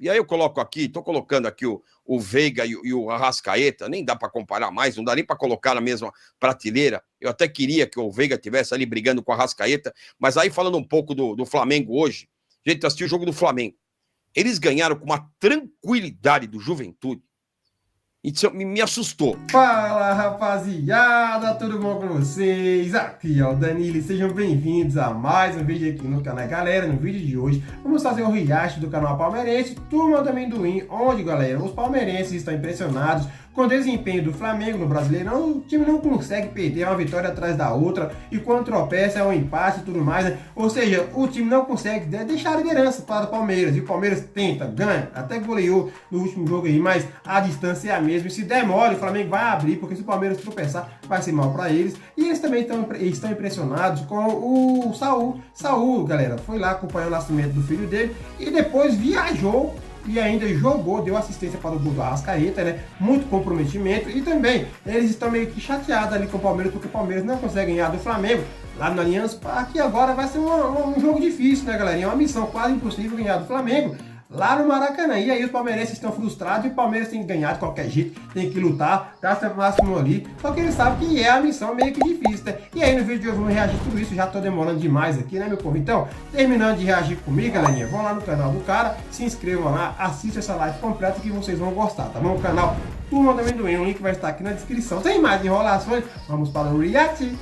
E aí eu coloco aqui, tô colocando aqui o Veiga e o Arrascaeta, nem dá para comparar mais, não dá nem para colocar na mesma prateleira. Eu até queria que o Veiga tivesse ali brigando com o Arrascaeta, mas aí falando um pouco do Flamengo hoje, gente, assistiu o jogo do Flamengo. Eles ganharam com uma tranquilidade do Juventude. Isso me assustou. Fala, rapaziada, tudo bom com vocês? Aqui é o Danilo, sejam bem-vindos a mais um vídeo aqui no canal. Galera, no vídeo de hoje vamos fazer o react do canal Palmeirense, Turma do Amendoim, onde, galera, os palmeirenses estão impressionados com o desempenho do Flamengo no Brasileirão. O time não consegue perder uma vitória atrás da outra, e quando tropeça é um empate e tudo mais, né? Ou seja, o time não consegue deixar a liderança para o Palmeiras, e o Palmeiras tenta, ganha, até goleou no último jogo aí, mas a distância é a mesma, e se der mole, o Flamengo vai abrir, porque se o Palmeiras tropeçar, vai ser mal para eles. E eles também estão impressionados com o Saul, galera, foi lá acompanhar o nascimento do filho dele, e depois viajou e ainda jogou, deu assistência para o gol do Arrascaeta, né? Muito comprometimento. E também eles estão meio que chateados ali com o Palmeiras, porque o Palmeiras não consegue ganhar do Flamengo lá no Allianz Parque. E agora vai ser um jogo difícil, né, galera? É uma missão quase impossível ganhar do Flamengo lá no Maracanã. E aí os palmeirenses estão frustrados, e o Palmeiras tem que ganhar de qualquer jeito, tem que lutar, dar seu máximo ali, só que eles sabem que é a missão meio que difícil, né? E aí no vídeo de hoje vamos reagir tudo isso, já tô demorando demais aqui, né, meu povo? Então, terminando de reagir comigo, galerinha, vão lá no canal do cara, se inscrevam lá, assistam essa live completa que vocês vão gostar, tá bom? O canal Turma do Amendoim, o link vai estar aqui na descrição. Sem mais enrolações, vamos para o react.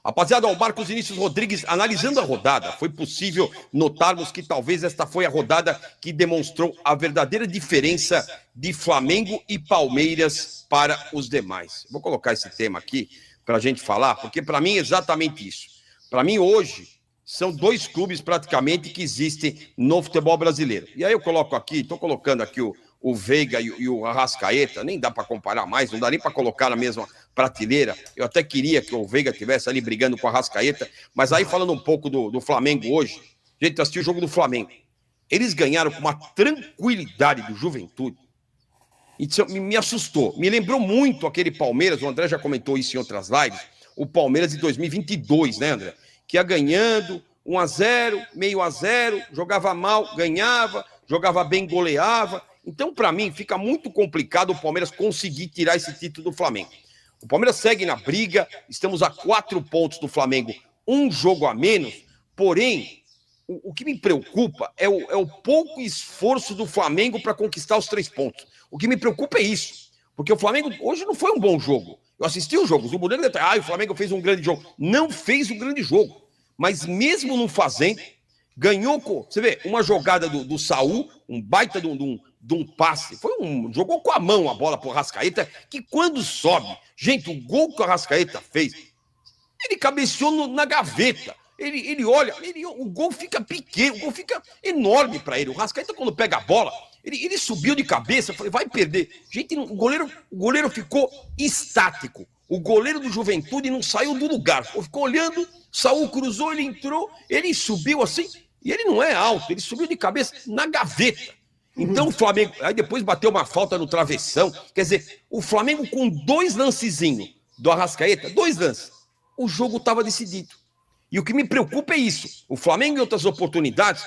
Rapaziada, o Marcos Vinícius Rodrigues, analisando a rodada, foi possível notarmos que talvez esta foi a rodada que demonstrou a verdadeira diferença de Flamengo e Palmeiras para os demais. Vou colocar esse tema aqui para a gente falar, porque para mim é exatamente isso. Para mim hoje são dois clubes praticamente que existem no futebol brasileiro. E aí eu coloco aqui, estou colocando aqui o Veiga e o Arrascaeta, nem dá para comparar mais, não dá nem para colocar na mesma prateleira. Eu até queria que o Veiga tivesse ali brigando com o Arrascaeta, mas aí falando um pouco do Flamengo hoje, gente, assistiu o jogo do Flamengo. Eles ganharam com uma tranquilidade do Juventude. Isso me assustou. Me lembrou muito aquele Palmeiras, o André já comentou isso em outras lives, o Palmeiras de 2022, né, André? Que ia ganhando 1-0, meio a 0, jogava mal, ganhava, jogava bem, goleava. Então, para mim, fica muito complicado o Palmeiras conseguir tirar esse título do Flamengo. O Palmeiras segue na briga, estamos a 4 pontos do Flamengo, um jogo a menos, porém, o que me preocupa é o pouco esforço do Flamengo para conquistar os 3 pontos. O que me preocupa é isso, porque o Flamengo hoje não foi um bom jogo. Eu assisti os jogos, o Murilo o Flamengo fez um grande jogo. Não fez um grande jogo, mas mesmo não fazendo, ganhou com, você vê, uma jogada do Saul, um baita de um passe, jogou com a mão a bola pro Arrascaeta, que quando sobe, gente, o gol que o Arrascaeta fez, ele cabeceou na gaveta, ele olha, o gol fica pequeno, o gol fica enorme para ele. O Arrascaeta, quando pega a bola, ele subiu de cabeça, falei, vai perder. Gente, o goleiro ficou estático. O goleiro do Juventude não saiu do lugar, ficou olhando, Saul cruzou, ele entrou, ele subiu assim, e ele não é alto, ele subiu de cabeça na gaveta. Então o Flamengo, aí depois bateu uma falta no travessão, quer dizer, o Flamengo com 2 lancezinhos do Arrascaeta, 2 lances, o jogo estava decidido. E o que me preocupa é isso, o Flamengo em outras oportunidades,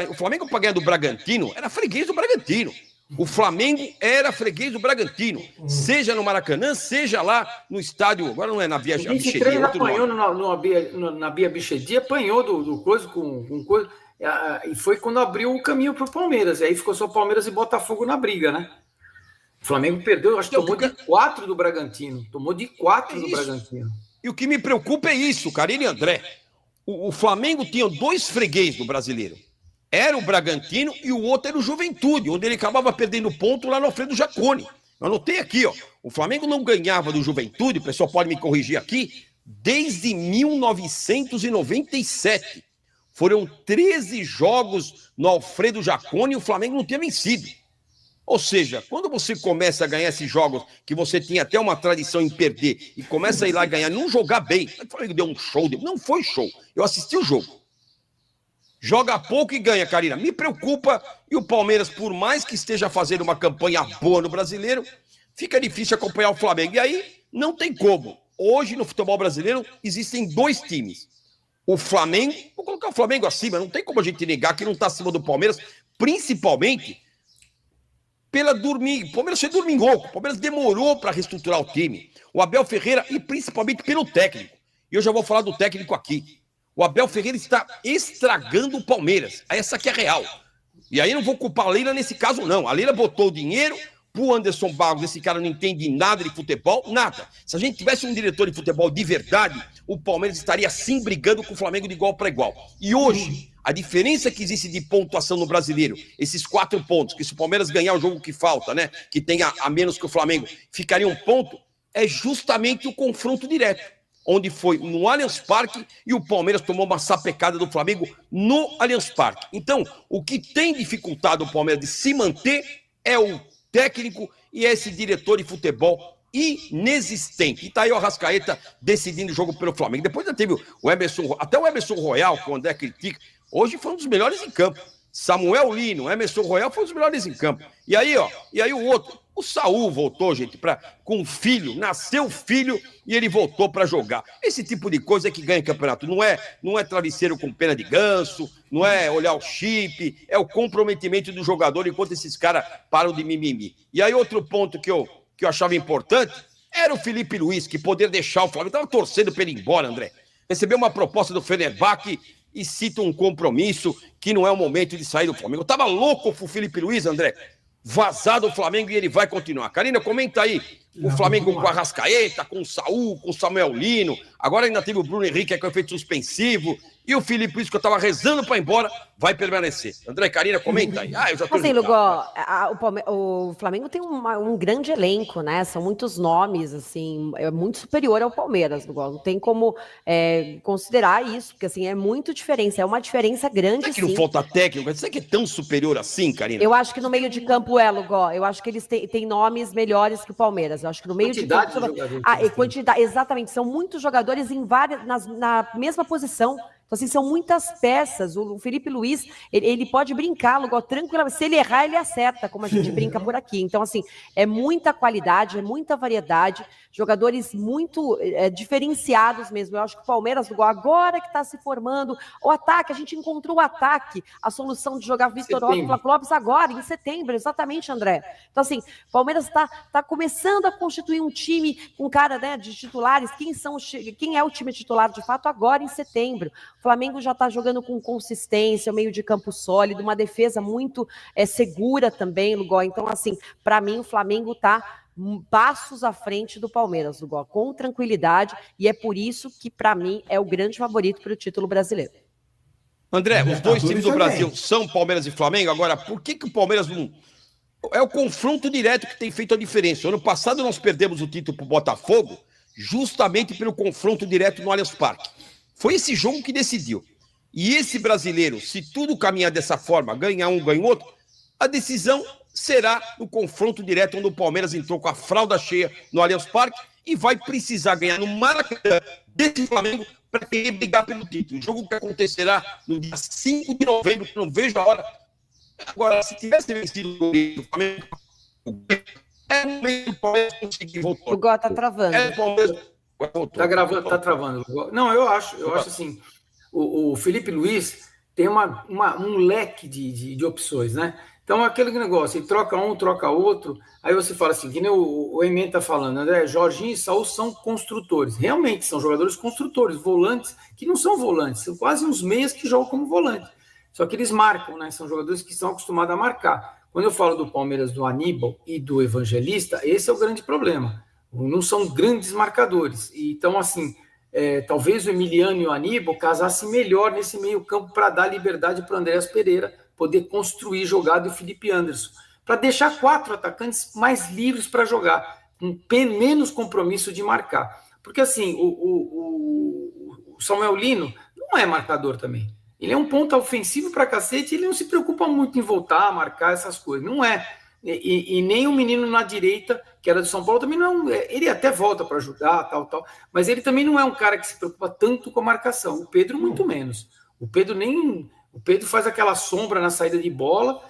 o Flamengo para ganhar do Bragantino, era freguês do Bragantino. O Flamengo era freguês do Bragantino, seja no Maracanã, seja lá no estádio, agora não é na Via Bichedia. Apanhou na Via Bichedia, apanhou do coisa com coisa, e foi quando abriu o caminho para o Palmeiras, e aí ficou só Palmeiras e Botafogo na briga, né? O Flamengo perdeu, acho que tomou de 4 do Bragantino, do Bragantino. E o que me preocupa é isso, Carine e André, o Flamengo tinha 2 freguês do brasileiro. Era o Bragantino e o outro era o Juventude, onde ele acabava perdendo ponto lá no Alfredo Jaconi. Eu anotei aqui, ó. O Flamengo não ganhava do Juventude, o pessoal pode me corrigir aqui, desde 1997. Foram 13 jogos no Alfredo Jaconi e o Flamengo não tinha vencido. Ou seja, quando você começa a ganhar esses jogos, que você tinha até uma tradição em perder, e começa a ir lá ganhar, não jogar bem, o Flamengo deu um show, não foi show. Eu assisti o jogo. Joga pouco e ganha, Karina. Me preocupa, e o Palmeiras, por mais que esteja fazendo uma campanha boa no Brasileiro, fica difícil acompanhar o Flamengo. E aí, não tem como. Hoje, no futebol brasileiro, existem 2 times. O Flamengo, vou colocar o Flamengo acima, não tem como a gente negar que não está acima do Palmeiras, principalmente pela dormir. O Palmeiras foi dorminhoco, o Palmeiras demorou para reestruturar o time. O Abel Ferreira, e principalmente pelo técnico. E eu já vou falar do técnico aqui. O Abel Ferreira está estragando o Palmeiras. Essa que é real. E aí não vou culpar a Leila nesse caso, não. A Leila botou o dinheiro pro Anderson Barros. Esse cara não entende nada de futebol, nada. Se a gente tivesse um diretor de futebol de verdade, o Palmeiras estaria sim brigando com o Flamengo de igual para igual. E hoje, a diferença que existe de pontuação no Brasileiro, esses 4 pontos, que se o Palmeiras ganhar o jogo que falta, né, que tenha a menos que o Flamengo, ficaria 1 ponto, é justamente o confronto direto, onde foi no Allianz Parque e o Palmeiras tomou uma sapecada do Flamengo no Allianz Parque. Então, o que tem dificultado o Palmeiras de se manter é o técnico e esse diretor de futebol inexistente. E tá aí o Arrascaeta decidindo o jogo pelo Flamengo. Depois já teve o Emerson, até o Emerson Royal, que o André critica, hoje foi um dos melhores em campo. Samuel Lino, Emerson Royal foi um dos melhores em campo. E aí, ó, o outro, o Saul voltou, gente, com um filho, nasceu filho e ele voltou para jogar. Esse tipo de coisa é que ganha campeonato. Não é travesseiro com pena de ganso, não é olhar o chip, é o comprometimento do jogador enquanto esses caras param de mimimi. E aí outro ponto que eu achava importante era o Felipe Luiz, que poder deixar o Flamengo. Estava torcendo para ele ir embora, André. Recebeu uma proposta do Fenerbahçe e cita um compromisso que não é o momento de sair do Flamengo. Eu tava louco pro Felipe Luiz, André, vazar do Flamengo e ele vai continuar. Karina, comenta aí. O Flamengo com a Arrascaeta, com o Saul, com o Samuel Lino. Agora ainda teve o Bruno Henrique, que é o efeito suspensivo. E o Felipe Luiz, que eu tava rezando para ir embora, vai permanecer. André, Karina, comenta aí. Eu já tô assim, Lugó, o Flamengo tem um grande elenco, né? São muitos nomes, assim, é muito superior ao Palmeiras, Lugó. Não tem como considerar isso, porque assim, é muito diferença, é uma diferença grande, sim. Será que não falta técnico? Será que é tão superior assim, Karina? Eu acho que no meio de campo Lugó. Eu acho que eles têm nomes melhores que o Palmeiras. Eu acho que no meio de campo... Quantidade, exatamente. São muitos jogadores na mesma posição. Então, assim, são muitas peças. O Felipe Luiz, ele pode brincar, Lugó, tranquilamente. Se ele errar, ele acerta, como a gente brinca por aqui. Então, assim, é muita qualidade, é muita variedade, jogadores muito diferenciados mesmo. Eu acho que o Palmeiras, Lugó, agora que está se formando, o ataque, a gente encontrou o ataque, a solução de jogar Vitor Roque e Flávio Lopes agora, em setembro, exatamente, André. Então, assim, o Palmeiras está começando a constituir um time com cara, né, de titulares. Quem é o time titular, de fato, agora em setembro. O Flamengo já está jogando com consistência, meio de campo sólido, uma defesa muito segura também, Lugó. Então, assim, para mim, o Flamengo está passos à frente do Palmeiras, Lugó, com tranquilidade, e é por isso que, para mim, é o grande favorito para o título brasileiro. André, os dois times do Brasil são Palmeiras e Flamengo. Agora, por que o Palmeiras não... É o confronto direto que tem feito a diferença. Ano passado nós perdemos o título para o Botafogo justamente pelo confronto direto no Allianz Parque. Foi esse jogo que decidiu. E esse brasileiro, se tudo caminhar dessa forma, ganha um, ganha outro, a decisão será no confronto direto, onde o Palmeiras entrou com a fralda cheia no Allianz Parque e vai precisar ganhar no Maracanã desse Flamengo para querer brigar pelo título. O jogo que acontecerá no dia 5 de novembro, que não vejo a hora. Agora, se tivesse vencido o Flamengo, é o momento do Palmeiras conseguir voltar. O Gó tá travando. É o Palmeiras... Tá travando. Não, eu acho assim, o Felipe Luiz tem um leque de opções, né? Então, aquele negócio, ele troca um, troca outro, aí você fala assim, que nem o Emen tá falando, André, Jorginho e Saul são construtores, realmente são jogadores construtores, volantes, que não são volantes, são quase uns meias que jogam como volante, só que eles marcam, né? São jogadores que são acostumados a marcar. Quando eu falo do Palmeiras, do Aníbal e do Evangelista, esse é o grande problema. Não são grandes marcadores. Então, assim, talvez o Emiliano e o Aníbal casassem melhor nesse meio campo para dar liberdade para o Andréas Pereira poder construir jogada e o Felipe Anderson. Para deixar 4 atacantes mais livres para jogar, com menos compromisso de marcar. Porque, assim, o Samuel Lino não é marcador também. Ele é um ponta ofensivo para cacete, ele não se preocupa muito em voltar a marcar essas coisas. Não é. E nem o menino na direita, que era do São Paulo, também não é ele até volta para ajudar, tal, mas ele também não é um cara que se preocupa tanto com a marcação. O Pedro, muito menos. O Pedro faz aquela sombra na saída de bola,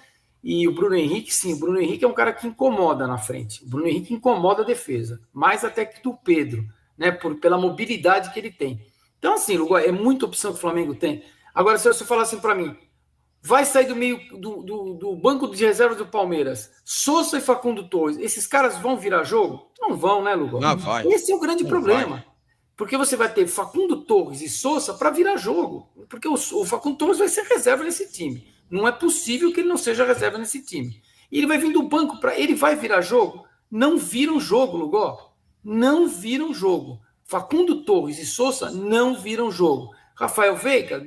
e o Bruno Henrique, sim, o Bruno Henrique é um cara que incomoda na frente. O Bruno Henrique incomoda a defesa, mais até que do Pedro, né, pela mobilidade que ele tem. Então, assim, Lugo, é muita opção que o Flamengo tem. Agora, se você falar assim para mim, vai sair do meio do banco de reservas do Palmeiras, Sousa e Facundo Torres, esses caras vão virar jogo? Não vão, né, Lugo? Não vai. Esse é o grande problema. Vai. Porque você vai ter Facundo Torres e Sousa para virar jogo. Porque o Facundo Torres vai ser reserva nesse time. Não é possível que ele não seja reserva nesse time. E ele vai vir do banco para. Ele vai virar jogo? Não viram jogo, Lugó. Não viram jogo. Facundo Torres e Sousa não viram jogo. Rafael Veiga,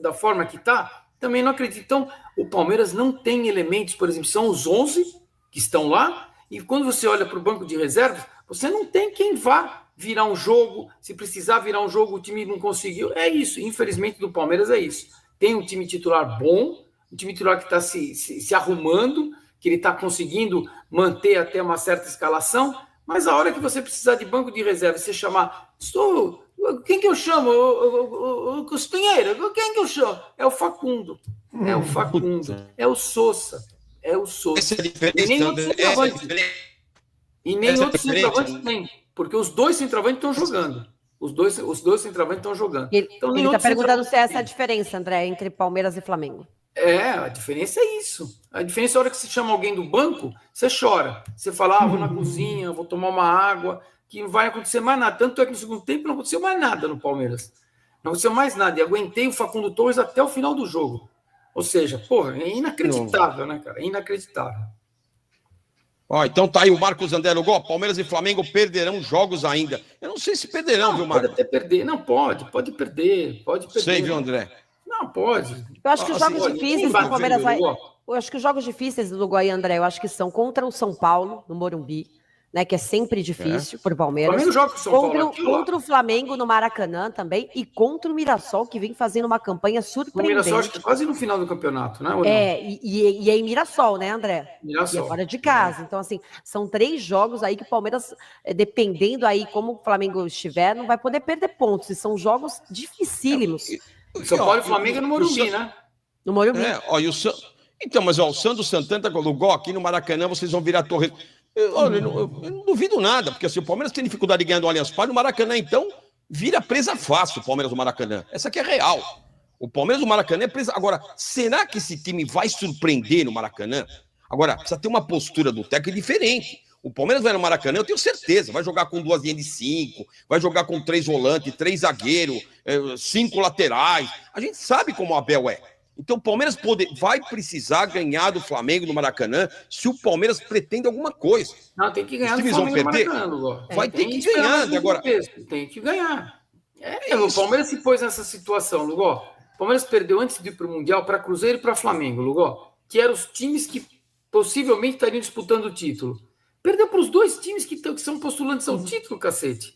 da forma que está, também não acredito. Então, o Palmeiras não tem elementos, por exemplo, são os 11 que estão lá, e quando você olha para o banco de reservas, você não tem quem vá virar um jogo. Se precisar virar um jogo, o time não conseguiu. É isso, infelizmente, do Palmeiras é isso. Tem um time titular bom, um time titular que está se arrumando, que ele está conseguindo manter até uma certa escalação, mas a hora que você precisar de banco de reserva, você chamar... Quem que eu chamo? O Costanheira? Quem que eu chamo? É o Facundo. É o Facundo. É o Sousa. É o Sousa. Essa é a diferença. E nem outro centroavante. E nem outro centroavante tem. Porque os dois centroavantes estão jogando. Os dois centroavantes estão jogando. Ele então, está perguntando se essa é a diferença, André, entre Palmeiras e Flamengo. A diferença é isso. A diferença é a hora que você chama alguém do banco, você chora. Você fala, vou na cozinha, vou tomar uma água, que não vai acontecer mais nada. Tanto é que no segundo tempo não aconteceu mais nada no Palmeiras. Não aconteceu mais nada. E aguentei o Facundo Torres até o final do jogo. Ou seja, porra, é inacreditável, né, cara? É inacreditável. Então tá aí o Marcos André Lugó. Palmeiras e Flamengo perderão jogos ainda. Eu não sei se perderão, viu, Marcos? Pode até perder. Não, pode perder. Sei, viu, André? Não, pode. Eu acho que os jogos difíceis do Palmeiras vai... Eu acho que os jogos difíceis do Uruguai, André, eu acho que são contra o São Paulo, no Morumbi, né, que é sempre difícil para o Palmeiras. Flamengo joga com o São Paulo. Contra o Flamengo no Maracanã também, e contra o Mirassol, que vem fazendo uma campanha surpreendente. O Mirassol acho que quase no final do campeonato, né? E é em Mirassol, né, André? Mirassol. E é fora de casa. Então, assim, são 3 jogos aí que o Palmeiras, dependendo aí como o Flamengo estiver, não vai poder perder pontos. E são jogos dificílimos. São Paulo e Flamengo no Morumbi, né? No Morumbi. Então, mas o Sandro Santana colocou aqui no Maracanã, vocês vão virar torre. Eu não duvido nada, porque assim, o Palmeiras tem dificuldade de ganhar do Allianz Parque, no Maracanã, então, vira presa fácil o Palmeiras do Maracanã. Essa aqui é real. O Palmeiras do Maracanã é presa. Agora, será que esse time vai surpreender no Maracanã? Agora, precisa ter uma postura do técnico diferente. O Palmeiras vai no Maracanã, eu tenho certeza, vai jogar com 2 linhas de 5, vai jogar com 3 volantes, 3 zagueiros, 5 laterais. A gente sabe como o Abel é. Então o Palmeiras vai precisar ganhar do Flamengo no Maracanã se o Palmeiras pretende alguma coisa. Não, tem que ganhar do Flamengo no Maracanã, vai ter que ganhar agora. Tem que ganhar. O Palmeiras se pôs nessa situação, Lugó. O Palmeiras perdeu antes de ir para o Mundial para Cruzeiro e para Flamengo, Lugó, que eram os times que possivelmente estariam disputando o título. Perdeu para os 2 times que são postulantes ao título, cacete.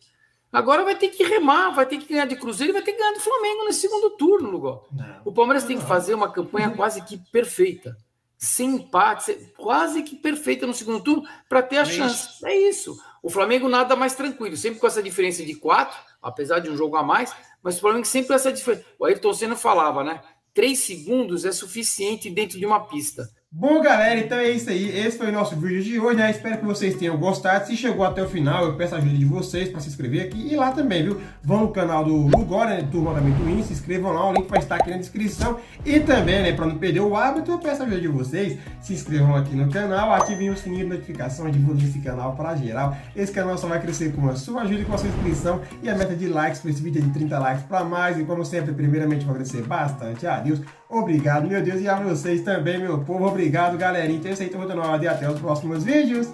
Agora vai ter que remar, vai ter que ganhar de Cruzeiro e vai ter que ganhar do Flamengo nesse segundo turno, Lugó. O Palmeiras tem que fazer uma campanha quase que perfeita. Sem empate, quase que perfeita no segundo turno para ter a chance. É isso. O Flamengo nada mais tranquilo, sempre com essa diferença de 4, apesar de um jogo a mais, mas o Flamengo sempre com essa diferença. O Ayrton Senna falava, né? 3 segundos é suficiente dentro de uma pista. Bom, galera, então é isso aí. Esse foi o nosso vídeo de hoje, né? Espero que vocês tenham gostado. Se chegou até o final, eu peço a ajuda de vocês para se inscrever aqui e lá também, viu? Vão no canal do Lugó, né? Turma da Amendoim, se inscrevam lá, o link vai estar aqui na descrição. E também, né, para não perder o hábito, eu peço a ajuda de vocês. Se inscrevam aqui no canal, ativem o sininho de notificação, divulguem esse canal para geral. Esse canal só vai crescer com a sua ajuda e com a sua inscrição. E a meta de likes para esse vídeo é de 30 likes para mais. E como sempre, primeiramente, vou agradecer bastante a Deus. Obrigado, meu Deus, e a vocês também, meu povo. Obrigado, galerinha. Então é isso aí, tô voltando e até os próximos vídeos.